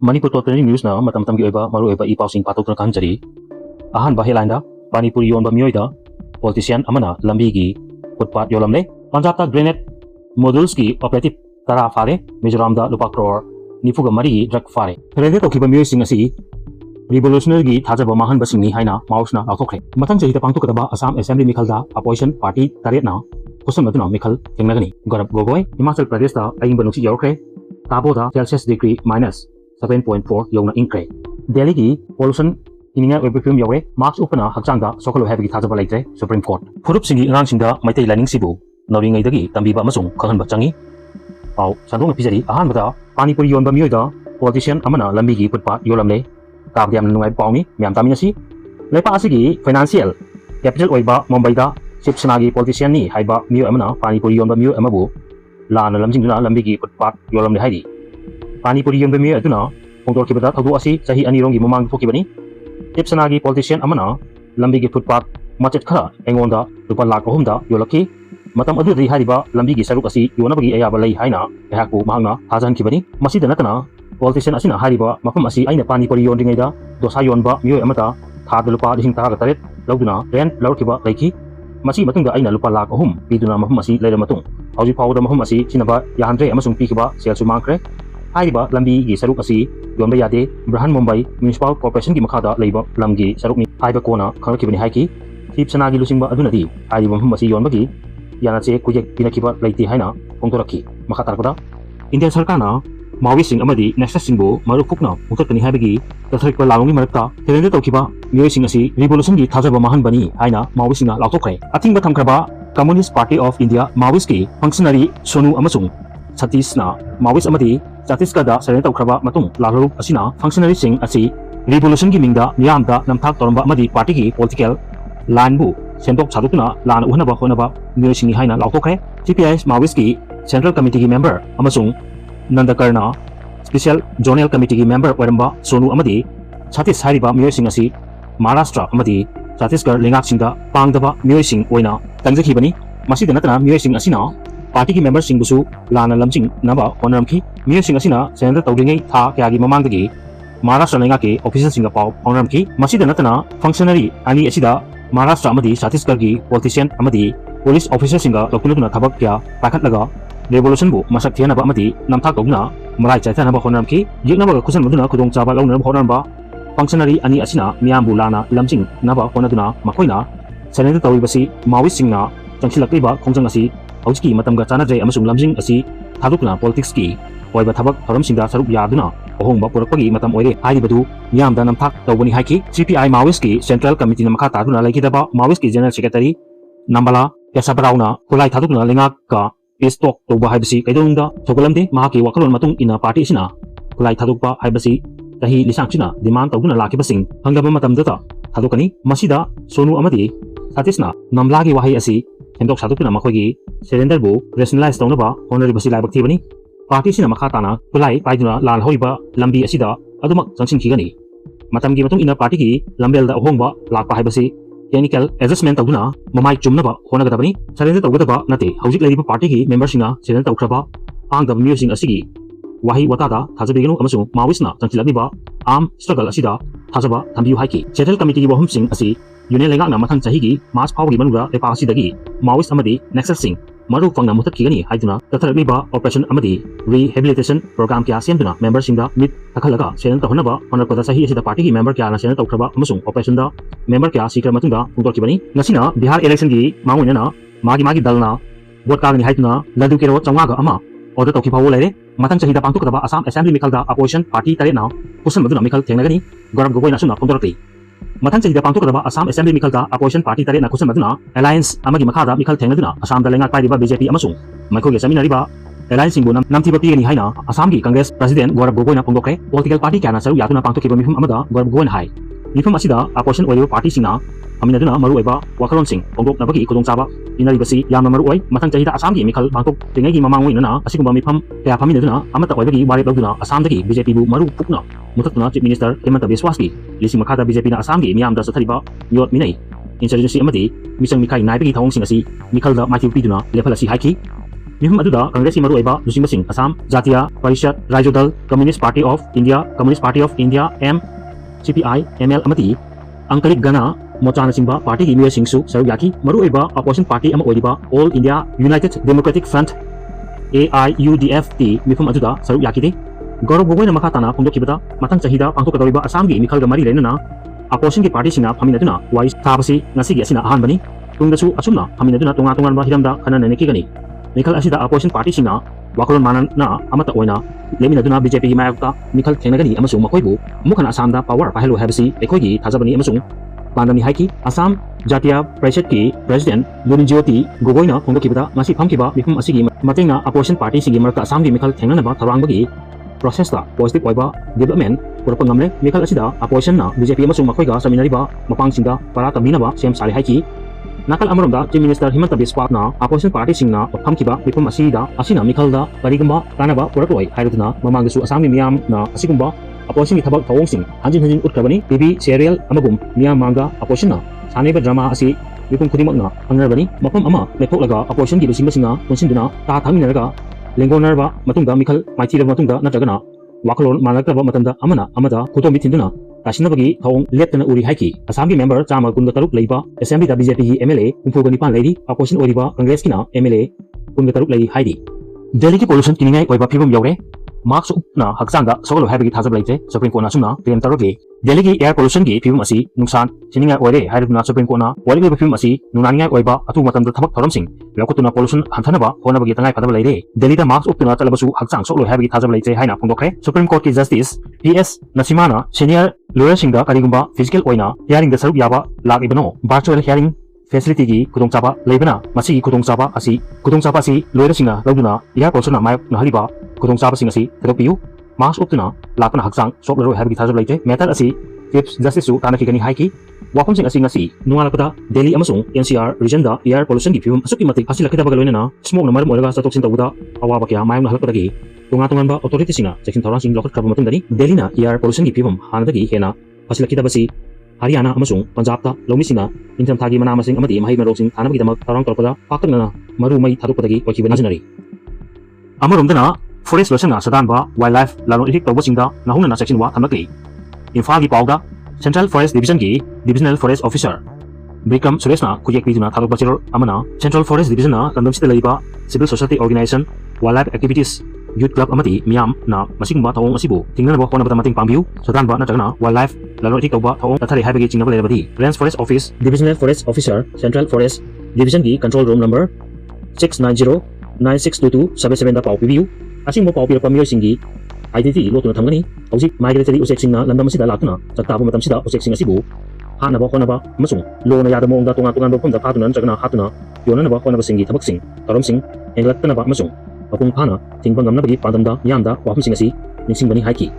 Manipur Totally News na matam tam gi oiba maru oiba ipausing patok na kanjari ahan ba headline da Pani Puri yon ba miyoi da politician amana lambi gi footpath yolamle Punjab ta grenade modules ki operative tara fare Mizoram da lupa crore nifuga mari drug fare rende to kiba miyoi sing asi revolutionary gi thajaba mahan basing ni haina Maoist na authokre matang jahi da pangtuk kadaba Assam Assembly Mikhal da opposition party taret na kusam maduna Mikhal tengnagani GorapGogoi Himachal Pradesh da aing banuksi yorkre tabo da Celsius degree minus 7.4 yong na incre Delhi ki pollution ininga webfilm yore marks upana hakchang da sokolo heavy thajaba laitre Supreme Court phurup singi rang singda maitai lining sibu nawi ngai dagi tambiba masung khahan ba changi pau sandong pijari ahan bada Pani Puri yon ba miyoi da politician amana lambi gi footpath yolamle tabdiam nungai pauni myam tamina si lepa asigi financial capital oiba Mumbai da Shipsana gi politician ni haiba miyoi amana Pani Puri yon ba miyoi amabu lana lamjingna lambi gi footpath yolamle haidi Pani Puri yon ba miyoi aduna pongtor kibada thadu asi sahi ani rongi mamang thokibani Shipsana gi politician amana lambi gi footpath machet khara engonda lupa lakh ahumda yolaki matam adudi hariba lambi gi saruk asi yonabagi ayaba lai haina ehakbu mahangna hajan kibani masida natana politician asina hariba mafam asi aina Pani Puri yon ringai da dosa yonba miyoi amata thad lupa ding taga taret lauduna rent laurkiba laiki masi matungda aina lupa lakh ahum piduna mafam asi laira matung hauji pawda mafam asi sinaba yahandre amasung pikiba selsu mangkre hariba lambi gi saruk asi yonba yade Brahan Mumbai Municipal Corporation gi makhada leiba lamgi saruk ni haiba kona khangkibani haiki Shipsana gi lusingba adunadi hariba mafam asi yonbagi yana che kujek pinakiba laiti haina pongtoraki makhatarpada India sarkana Maoist sing amadi nexus singbo maru phukna muktakani haibagi tatharikpa lalongi marakta thelende tawkiba miyoi sing asi revolution gi thajaba mahan bani haina Maoist singa lautokre athingba thamkraba Communist Party of India Maoist ki functionary Sonu amasung Satish na Maoist amadi Chhattisgarh da serene tawkraba matung laluruk asina functionary sing asi revolution gi mingda miyamda namthak toramba amadi party gi political line bu sendok chadukna lana uhnaba honaba miyoi singi haina lautokre CPI Maoist ki Central Committee gi member amasung Nandakarna Special Zonal Committee gi member oiramba Sonu amadi Chhattis hariba miyoi sing asi Maharashtra amadi Chhattisgarh lengak singda pangdaba miyoi sing oina tangjakhibani masida natana miyoi sing asina party gi member sing busu lana lamjing naba honaramki miyoi sing asina senada tawdingai tha kyagi mamangdagi Maharashtra lengak ki official singa paw honaramki masida natana functionary ani asida Maharashtra amadi Chhattisgarh gi politician amadi police officer singa lokunatuna thabak kya pakhatlaga revolution bu masak thiana ba amadi namthak tawna marai chaithana ba honaramki yeknaba kusan maduna kudong chaba launa honaramba functionary ani asina miyam bu lana lamjing naba honaduna makoina senada tawibasi Maoist singna changsilakliba khongjang asi hauski matamga chanadre amasung lamjing asi thadukna politics ki oiba thabak thoramsingda saruk yaduna ohongba purakpagi matam oire hairibadu miyamda namthak tawbani haiki CPI Maoist ki Central Committee na makha taduna laikidaba Maoist ki General Secretary Nambala Kesabrauna kulai thadukna lengak ka Pistok toba haibasi kaidonda thokolamde mahaki wakalon matung ina party sina kulai thadukpa haibasi tahi lisangchina demand tawduna lakibasing hangaba matamdata thadukani masida Sonu amadi Satisna namlagi wahi asi hendok sadukna makhogi surrender bu rationalize tawnaba honoribasi laibak thibani party sina makha tana kulai paiduna lal hoiba lambi asida adumak changsin khigani matamgi matung ina party gi lambel da ohongba lakpa haibasi technical adjustment tawduna mamai chumnaba honagadabani surrender tawgadaba nate hojik laiba party gi member singa surrender tawkraba pangdab miyosing asigi wahi watada thajabigenu amasung Maoist na changsilakniba arm struggle asida thajaba thambiu haiki Central Committee gi wahum sing asi Union lengak na mathang chahi gi March phawgi manuga lepa asidagi Maoist amadi nexus sing maru fangna muthakigani haiduna tatharliba operation amadi rehabilitation program kya semduna member singda mit takhalaga senen tahonaba honorpada sahi asida party gi member kya na senen tawkraba amasung operation da member kya sikra matungda pungtorkibani ngasina Bihar election gi mangoina magi dalna vote kagani haiduna ladu kero chawga ama order tawki phawo laire mathang chahi da pangtukadaba Assam Assembly Mikhal da opposition party tare na kusan maduna Mikhal thengnagani GorapGogoi na suna pungtorki mathang chahi da pangtukadaba Assam Assembly Mikhal da opposition party tare na kusan maduna alliance amagi makhada Mikhal thengnaduna Assam da lengak paidiba BJP amasung maikhoge saminariba alliance singbu namthiba pigani haina Assam gi Congress President GorapGogoi na pungdokre political party kya na saru yatuna pangtukiba mifum amada GorapGogoi na hai mifum asida opposition oiba party singa aminaduna maru oiba wakalon sing pongdok nabagi kudong chaba inaribasi yamna maru oi mathang chahi da Assam gi Mikhal pangtok tengai gi mamangoi nana asigumba mifam kya phaminaduna amata oibagi warep loduna Assam dagi BJP bu maru pukna mutakna Chief Minister Hemanta Biswas ki lising makhada BJP na Assam gi miyamda sathariba yot minai insurgency amadi misang mikai naibagi thawong sing asi Mikhal da matiu piduna lephalasi haiki Mihum aduda Congress maru oiba lusingbasing Assam Jatiya Parishad Rajodal Communist Party of India M CPI ML amati Angkalik Gana Mochana Simba Party gi miyoi singsu saruk yaki maru oiba opposition party ama oiba All India United Democratic Front AIUDF mifum aduda saruk yakide GorapGogoi na makatana pungdokibada matang chahida pangthokadoriba Assam gi mikhalga mari lenana opposition gi party singa phaminaduna wise thabasi ngasi gi asina ahanbani tungdasu asumna phaminaduna tunga ba hiramda khana nenekigani mikhal asida opposition party singa wakolon manana amata oina leminaduna BJP gi mayakta mikhal thenagani amasung makoibu mukhana Assamda power pahelu habisi ekhoigi thajabani amasung pandami haiki Assam Jatiya Parishad ki President Lurinjyoti Gogoina pungdokibada ngasi phamkiba mifum asigi matengna opposition party singi marka Assam gi mikhal thenganaba tharangbagi process ta positive oiba development purapang ngamle mikhal asida opposition na BJP amasung makoiga saminariba mapangsinga para taminaba sem sari haiki nakal amaronda Chief Minister Himanta Biswa na opposition party singna phamkiba mifum asida asina mikhalda karigumba kanaba purakloi hairutna mamangsu Assam miyam na asigumba opposition gi thabak thawong hanjin utkrabani TV serial amagum miyam manga opposition na saneba drama asi mifum khudimakna angrabani mafam ama lephoklaga opposition gi lusinga punsinduna ta thaminaraga lengonarba matungda mikhal maithira matungda natragana wakalon manakraba matanda amana amada khutomi thinduna tasinabagi thawong letna uri haiki Assam gi member chama kunga taruk leiba assembly da BJP gi MLA umphugani pan leidi opposition oriba Congress kina MLA kunga taruk lei haidi Delhi ki pollution kiningai oiba phibum yawre marks upna haksanga sogolo habigi thajab leite Supreme Court na sumna claim tarogi Delhi ki air pollution gi phibum asi nungsan siningai oire hairuna Supreme Court na wali phibum asi nunangai oiba atu matamda thabak thoramsing lokotuna pollution hantanaba honabagi tangai padaba leire Delhi da marks upna talabasu haksang sogolo habigi thajab leite haina phongdokre Supreme Court ki Justice PS Nasimana senior lawyer singda karigumba physical oina hearing da saruk yaba lagibano virtual hearing facility gi kudongchaba leibana masi kudongchaba asi lawyer singa lawduna air pollution na mai nahaliba kudongchaba sing asi tadokpiu marks upna lakna haksang soglaro habigi thajab leite matter asi Chief Justice su tanaki gani haiki wapam sing asi ngasi nungalakada Delhi amasung NCR region da air pollution gi phibum asuki matik asilakida bagaloina smoke na maram oraga satoksin tawuda awaba kya mayam nahalakadagi tunga ba authority singa section thorang sing lokhat kraba matungdani Delhi na air pollution gi phibum hanadagi hena asilakida basi Haryana amasung Punjab ta lawmi singa intham thagi mana masing amati mahai marosing thanabagi damak tarang torpada pakna maru mai thadukpadagi oikibana jinari amaromdana forest losana sadanba wildlife lalo irik tawbasingda nahungna section wa thamakli Imphal gi pawda Central Forest Division gi Divisional Forest Officer Bikram Sureshna kujek biduna thalok bachiror amana Central Forest Division na kandam sita leiba Civil Society Organization Wildlife Activities Youth Club amati miyam na masigumba thawong asibu tingnanaba honabata mating pangbiu sadanba natragana wildlife lalo irik tawba thawong tathari haibagi chingnaba leirabadi Range Forest Office Divisional Forest Officer Central Forest Division gi Control Room Number 690962277 da paw pibiu asingmo paw pirpa miyoy singi identity lotuna thamgani hauzik migratory usek singna landam asida lakuna chaktabu matam sida usek sing asibu hanaba honaba amasung lona yadamo ongda tunga bofumda phatuna jagna hatuna yonanaba honaba singi thabak sing tarom sing englatnaba amasung apung phana thingba ngamnabagi padamda yamda wapum sing asi ningsingbani haiki